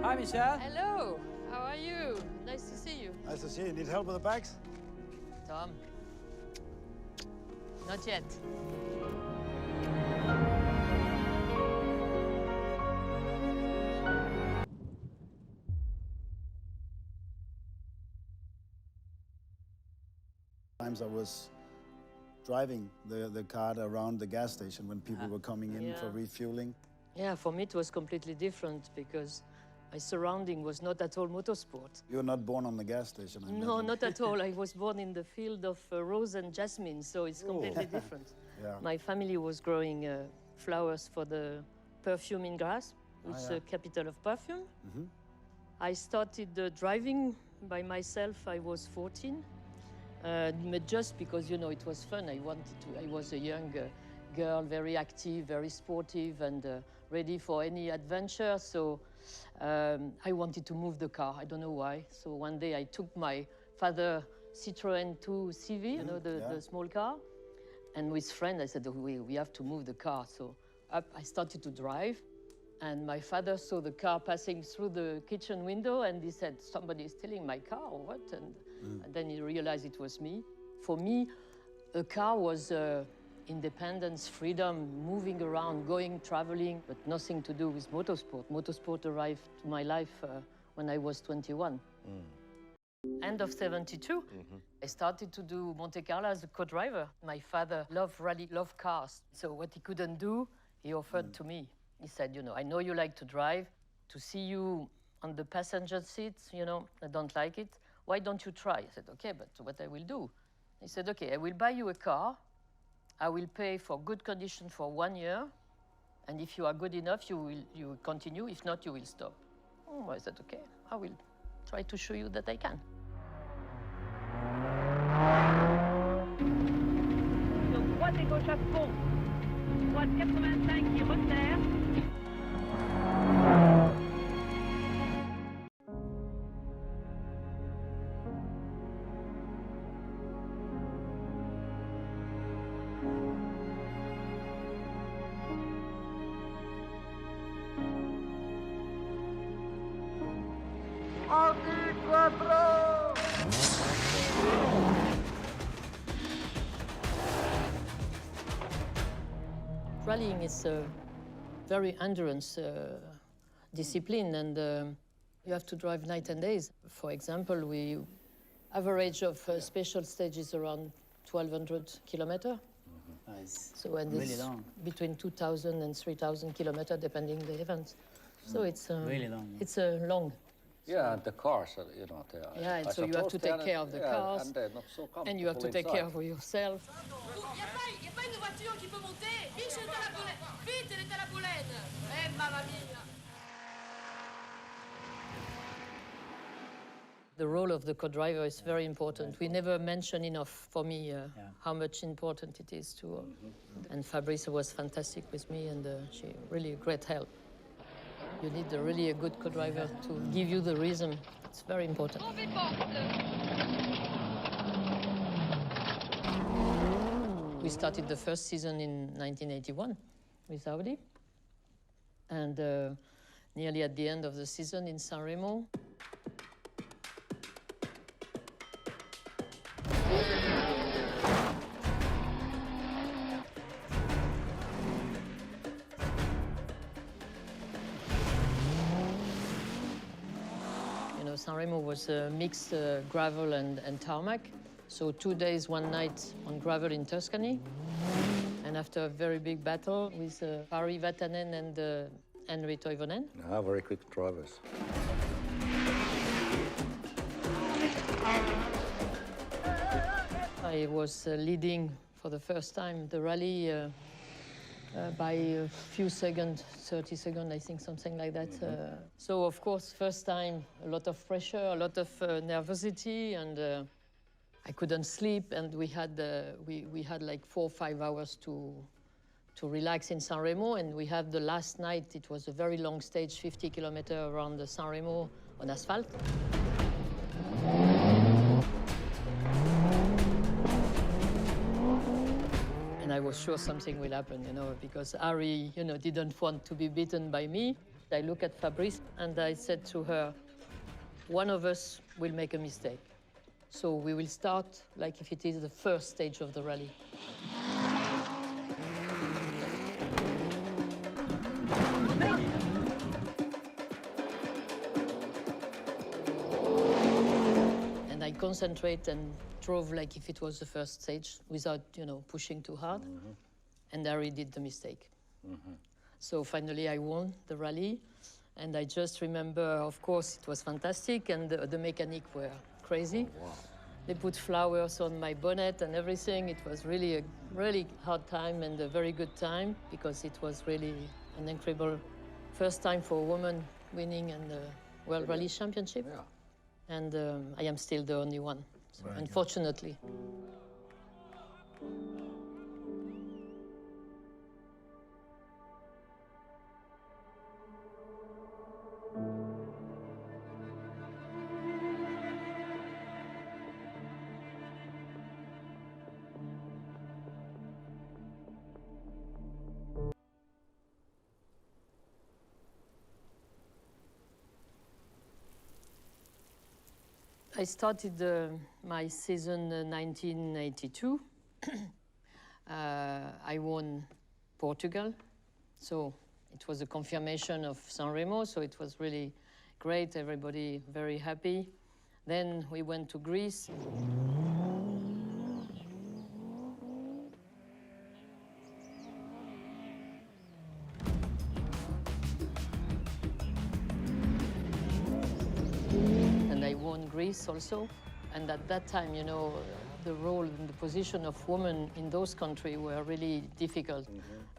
Hi, Michelle. Hello. How are you? Nice to see you. Nice to see you. Need help with the bags? Tom. Not yet. Times I was driving the car around the gas station when people were coming in for refueling. Yeah, for me it was completely different because my surrounding was not at all motorsport. You were not born on the gas station, I No, imagine. not at all. I was born in the field of rose and jasmine, so it's completely different. Yeah. My family was growing flowers for the perfume in Grasse, which is the capital of perfume. I started driving by myself. I was 14, but just because, you know, it was fun. I was a young girl, very active, very sportive, and ready for any adventure. So I wanted to move the car. I don't know why. So one day I took my father's Citroën 2 CV, you know, the small car. And with friends, I said, oh, we have to move the car. So up, I started to drive. And my father saw the car passing through the kitchen window, and he said, somebody is stealing my car or what? And then he realized it was me. For me, a car was independence, freedom, moving around, going, traveling, but nothing to do with motorsport. Motorsport arrived to my life when I was 21. End of 72, I started to do Monte Carlo as a co-driver. My father loved rally, loved cars. So what he couldn't do, he offered to me. He said, you know, I know you like to drive. To see you on the passenger seats, you know, I don't like it. Why don't you try? I said, okay, but what I will do? He said, okay, I will buy you a car. I will pay for good condition for 1 year. And if you are good enough, you will continue. If not, you will stop. Oh, I said, okay, I will try to show you that I can. Donc, droite et gauche à fond. Droite 85 qui resserre. Rallying is a very endurance discipline, and you have to drive night and days. For example, we average of special stages around 1,200 kilometers. Nice. So and Really it's long. between 2,000 and 3,000 kilometers, depending the events. So it's Really long. Yeah. It's a long. Yeah, and the cars, you know, they are... Yeah, and I so you have to suppose they take are- care of the cars, and they're not so comfortable and you have to take care inside. of yourself. Il n'y a pas une voiture qui peut monter. Vite, elle est à la boulette. Vite, elle est à la boulette. Eh, mamma mia. The role of the co-driver is very important. We never mention enough, for me, how much important it is to... And Fabrice was fantastic with me, and she really a great help. You need really a good co-driver to give you the rhythm. It's very important. We started the first season in 1981 with Audi. And nearly at the end of the season in Sanremo, Sanremo was a mixed gravel and tarmac. So 2 days, 1 night on gravel in Tuscany. And after a very big battle with Pari Vatanen and Henri Toivonen. Ah, very quick drivers. I was leading for the first time the rally by a few seconds, 30 seconds, I think, something like that. So, of course, first time, a lot of pressure, a lot of nervosity, and I couldn't sleep, and we had like 4 or 5 hours to relax in Sanremo, and we had the last night, it was a very long stage, 50 kilometers around the Sanremo on asphalt. And I was sure something will happen, you know, because Harry, you know, didn't want to be beaten by me. I look at Fabrice and I said to her, one of us will make a mistake. So we will start like if it is the first stage of the rally. And I concentrate and drove like if it was the first stage without, pushing too hard. And Harry did the mistake. So finally I won the rally. And I just remember, of course, it was fantastic, and the mechanic were crazy. Oh, wow. They put flowers on my bonnet and everything. It was really a really hard time and a very good time, because it was really an incredible first time for a woman winning in the World Rally Championship. Yeah. And I am still the only one, so unfortunately. I started my season 1982. I won Portugal, so it was a confirmation of San Remo, so it was really great, everybody very happy. Then we went to Greece. Greece also, and at that time, the role and the position of women in those countries were really difficult.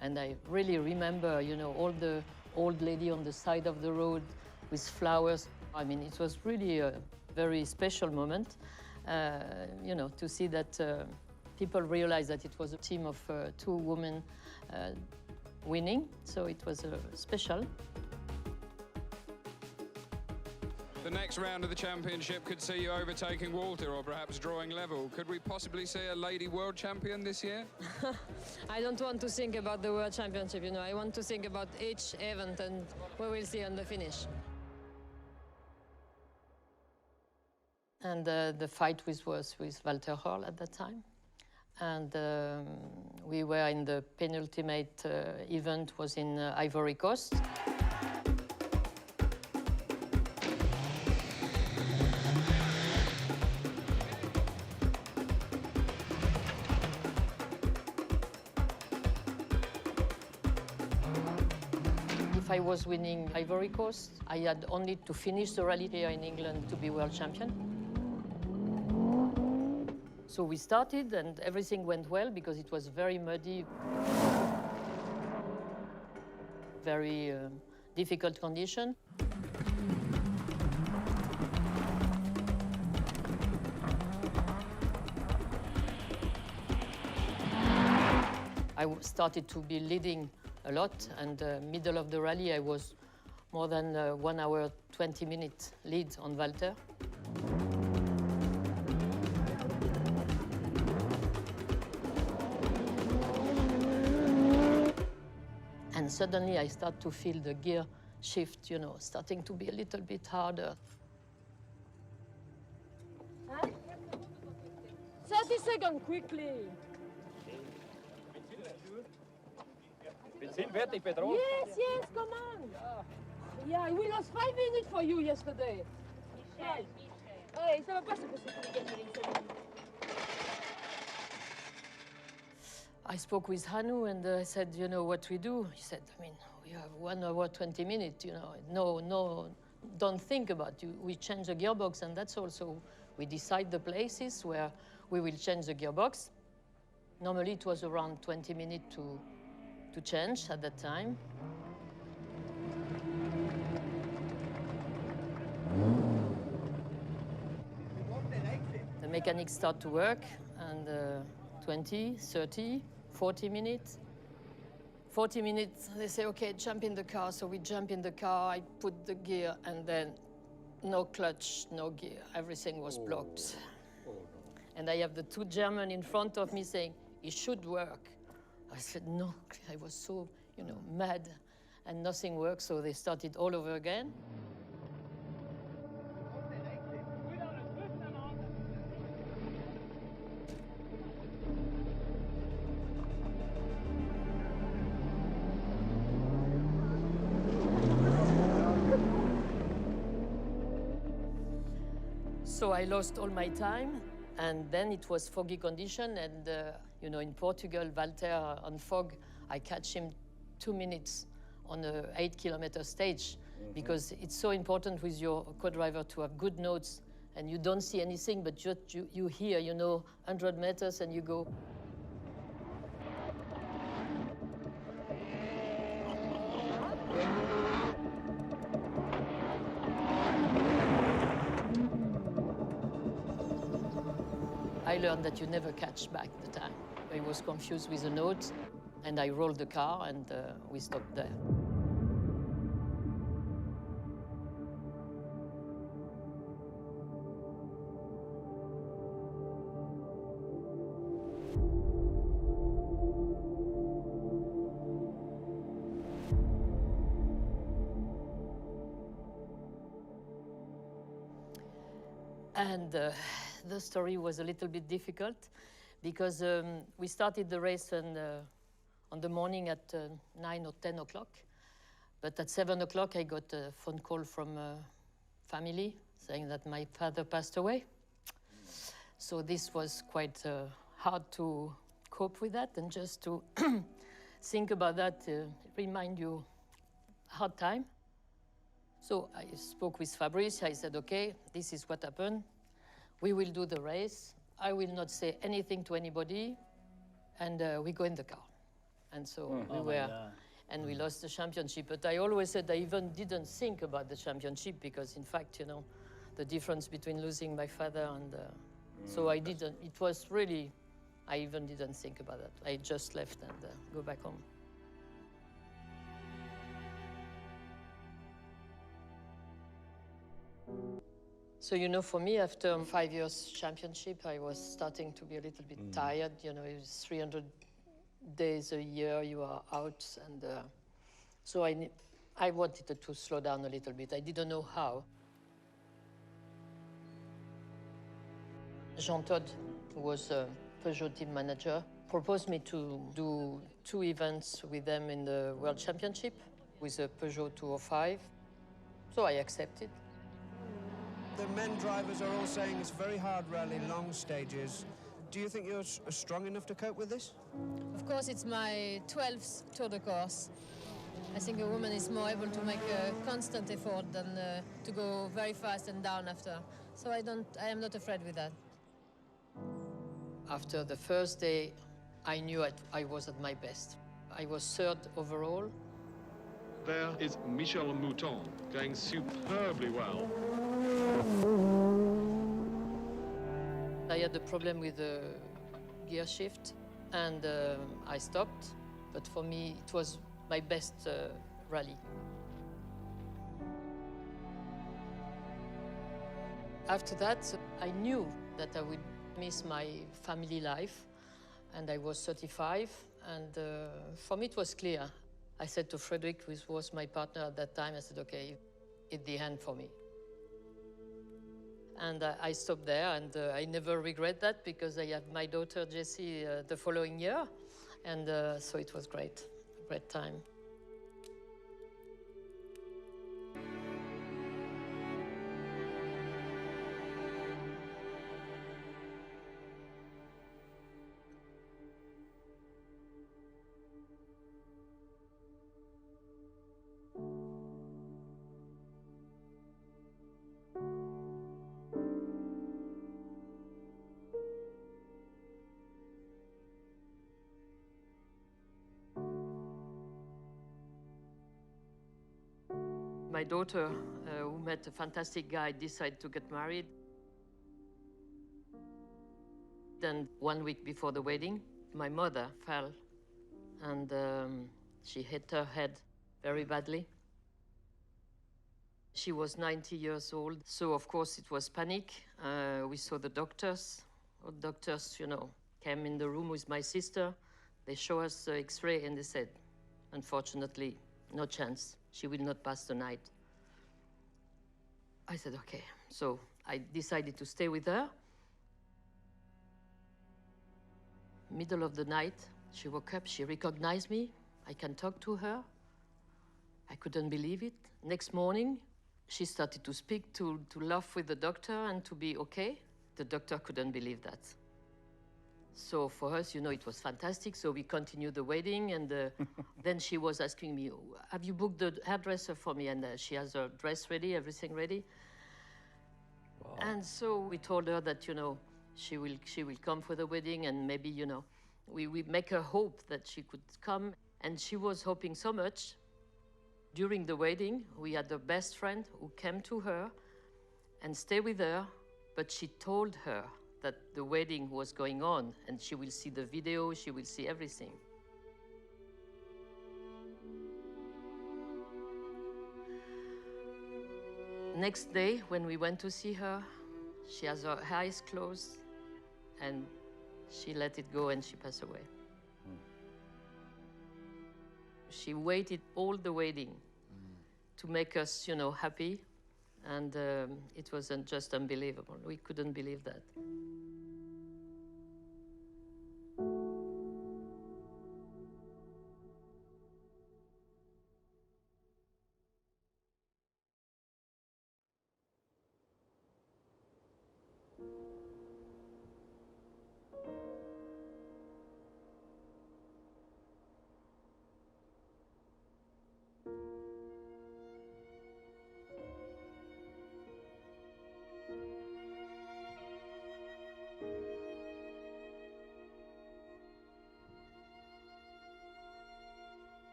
And I really remember, all the old lady on the side of the road with flowers. I mean, it was really a very special moment, to see that people realized that it was a team of two women winning, so it was special. The next round of the championship could see you overtaking Walter or perhaps drawing level. Could we possibly see a lady world champion this year? I don't want to think about the world championship, I want to think about each event, and we will see on the finish. And the fight was with Walter Hall at that time. And we were in the penultimate event, was in Ivory Coast. If I was winning Ivory Coast, I had only to finish the rally here in England to be world champion. So we started, and everything went well because it was very muddy, very difficult condition. I started to be leading a lot, and middle of the rally I was more than 1 hour, 20 minutes lead on Walter. And suddenly I start to feel the gear shift, starting to be a little bit harder. 30 seconds, quickly. Yes, come on. Yeah, we lost 5 minutes for you yesterday. Hey, ça va pas se passer. I spoke with Hanu and I said, what we do? He said, we have 1 hour, 20 minutes, no, don't think about it. We change the gearbox and that's all. So we decide the places where we will change the gearbox. Normally it was around 20 minutes to change at that time. The mechanics start to work, and 20, 30, 40 minutes. 40 minutes, they say, okay, jump in the car. So we jump in the car, I put the gear, and then no clutch, no gear. Everything was blocked. Oh, no. And I have the two Germans in front of me saying, it should work. I said, no. I was so, mad. and nothing worked, so they started all over again. So I lost all my time, and then it was foggy condition, and you know, in Portugal, Walter on fog, I catch him 2 minutes on a 8-kilometer stage, because it's so important with your co-driver to have good notes, and you don't see anything, but just you hear, you know, 100 meters, and you go. I learned that you never catch back the time. I was confused with the note, and I rolled the car, and we stopped there. And the story was a little bit difficult because we started the race on the morning at 9 or 10 o'clock. But at 7 o'clock, I got a phone call from family saying that my father passed away. So this was quite hard to cope with that, and just to think about that remind you hard time. So I spoke with Fabrice. I said, okay, this is what happened. We will do the race. I will not say anything to anybody, and we go in the car. And so we were, and we lost the championship. But I always said I even didn't think about the championship, because in fact, you know, the difference between losing my father and, so I didn't, it was really, I even didn't think about that. I just left and go back home. So, you know, for me, after 5 years championship, I was starting to be a little bit tired. You know, it was 300 days a year you are out. And so I wanted to slow down a little bit. I didn't know how. Jean Todt, who was a Peugeot team manager, proposed me to do 2 events with them in the World Championship with a Peugeot 205. So I accepted. The men drivers are all saying it's very hard rally, long stages. Do you think you're strong enough to cope with this? Of course, it's my 12th Tour de Corse. I think a woman is more able to make a constant effort than to go very fast and down after. So I am not afraid with that. After the first day, I knew I was at my best. I was 3rd overall. There is Michelle Mouton, going superbly well. I had a problem with the gear shift, and I stopped. But for me, it was my best rally. After that, I knew that I would miss my family life, and I was 35, and for me it was clear. I said to Frederick, who was my partner at that time, I said, okay, it's the end for me. And I stopped there, and I never regret that, because I had my daughter Jessie the following year, and so it was great, a great time. My daughter, who met a fantastic guy, decided to get married. Then 1 week before the wedding, my mother fell, and she hit her head very badly. She was 90 years old, so of course it was panic. We saw the doctors. The doctors, you know, came in the room with my sister. They showed us the X-ray, and they said, unfortunately, No chance. She will not pass the night. I said, okay. So I decided to stay with her. Middle of the night, she woke up, she recognized me. I can talk to her. I couldn't believe it. Next morning, she started to speak, to laugh with the doctor and to be okay. The doctor couldn't believe that. So for us, you know, it was fantastic. So we continued the wedding, and then she was asking me, have you booked the hairdresser for me? And she has her dress ready, everything ready. Wow. And so we told her that, you know, she will come for the wedding, and maybe, you know, we make her hope that she could come. And she was hoping so much. During the wedding, we had a best friend who came to her and stayed with her, but she told her that the wedding was going on, and she will see the video, she will see everything. Next day, when we went to see her, she has her eyes closed, and she let it go and she passed away. She waited all the wedding to make us, you know, happy, and it was just unbelievable. We couldn't believe that.